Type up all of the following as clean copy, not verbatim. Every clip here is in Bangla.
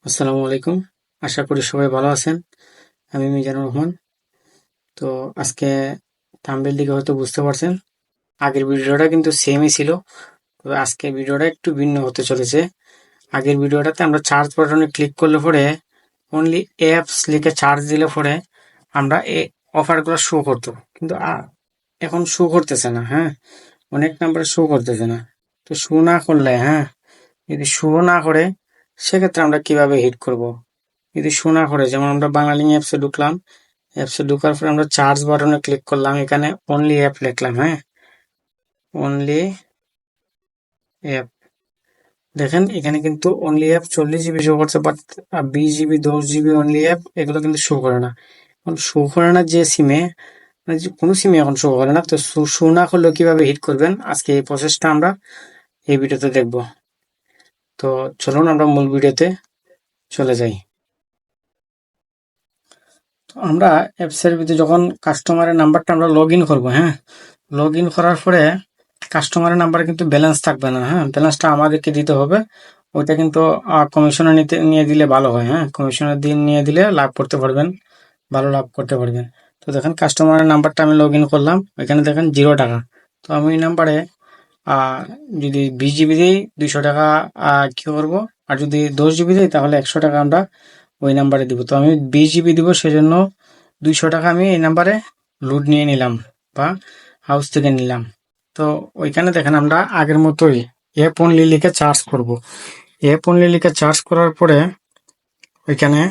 আসসালামু আলাইকুম। আশা করি সবাই ভালো আছেন। আমি মিজানুর রহমান। তো আজকে থাম্বনেল দিকে হয়তো বুঝতে পারছেন, আগের ভিডিওটা কিন্তু সেমই ছিল, তবে আজকে ভিডিওটা একটু ভিন্ন হতে চলেছে। আগের ভিডিওটাতে আমরা চার্জ বাটনে ক্লিক করলে পরে অনলি অ্যাপস লিখে চার্জ দিলে পরে আমরা এই অফারগুলো শো করতো, কিন্তু এখন শো করতেছে না। হ্যাঁ, অনেক নাম্বারে শো করতেছে না। তো শো না করলে, হ্যাঁ, যদি শো না করে সেক্ষেত্রে আমরা কিভাবে হিট করব? যদি শো না করে, যেমন আমরা বাংলালিংক অ্যাপসে ঢুকলাম, অ্যাপসে ঢোকার পরে আমরা চার্জ বাটনে ক্লিক করলাম, এখানে অনলি অ্যাপ লিখলাম। হ্যাঁ, অনলি অ্যাপ। দেখেন এখানে কিন্তু অনলি অ্যাপ 40 জিবি শো করছে, but 20 GB 10 GB only app এগুলো কিন্তু শো করে না। এখন শো করে না যে সিমে, মানে যে কোনো সিমে এখন শো করে না। তো শো না করলেও কিভাবে হিট করবেন, আজকে এই প্রসেসটা আমরা এই ভিডিওতে দেখব। তো চলুন আমরা মূল ভিডিওতে চলে যাই। তো আমরা অ্যাপসের ভিতরে যখন কাস্টমারের নাম্বারটা আমরা লগ ইন করবো, হ্যাঁ, লগ ইন করার পরে কাস্টমারের নাম্বারে কিন্তু ব্যালেন্স থাকবে না। হ্যাঁ, ব্যালেন্সটা আমাদেরকে দিতে হবে। ওইটা কিন্তু কমিশনে নিয়ে দিলে ভালো হয়। হ্যাঁ, কমিশনের দিন নিয়ে দিলে লাভ করতে পারবেন, ভালো লাভ করতে পারবেন। তো দেখেন কাস্টমারের নাম্বারটা আমি লগ ইন করলাম, এখানে দেখেন 0 টাকা। তো আমি এই নাম্বারে যদি 20 জিবি দিই 200 টাকা কি করবো, আর যদি 10 জিবি দিই তাহলে 100 টাকা আমরা ওই নাম্বারে দিব। তো আমি 20 জিবি দিব, সেজন্য 200 টাকা আমি এই নাম্বারে লোড নিয়ে নিলাম বা হাউস থেকে নিলাম। তো ওইখানে দেখেন আমরা আগের মতোই অ্যাপ অনলি লিখে চার্জ করব। অ্যাপ অনলি লিখে চার্জ করার পরে ওইখানে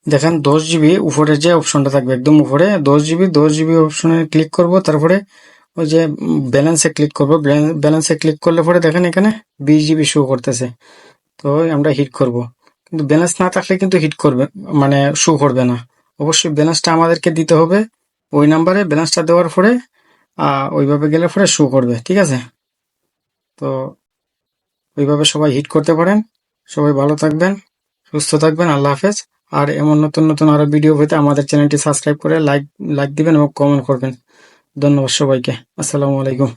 দেখেন 10 জিবি উপরে যে অপশনটা থাকবে, একদম উপরে 10 জিবি অপশনে ক্লিক করব। তারপরে ওই যে ব্যালেন্সে ক্লিক করব, ব্যালেন্সে ক্লিক করলে পরে দেখেন এখানে 20 জিবি শো করতেছে। তো আমরা হিট করব, কিন্তু ব্যালেন্স না থাকলে কিন্তু হিট করবে, মানে শো করবে না। অবশ্যই ব্যালেন্সটা আমাদেরকে দিতে হবে। ওই নাম্বারে ব্যালেন্সটা দেওয়ার পরে ওইভাবে গেলে পরে শো করবে। ঠিক আছে? তো ওইভাবে সবাই হিট করতে পারেন। সবাই ভালো থাকবেন, সুস্থ থাকবেন। আল্লাহ হাফেজ। আর এমন নতুন নতুন আরো ভিডিও পেতে আমাদের চ্যানেলটি সাবস্ক্রাইব করে লাইক দিবেন এবং কমেন্ট করবেন। ধন্যবাদ সবাইকে। আসসালামু আলাইকুম।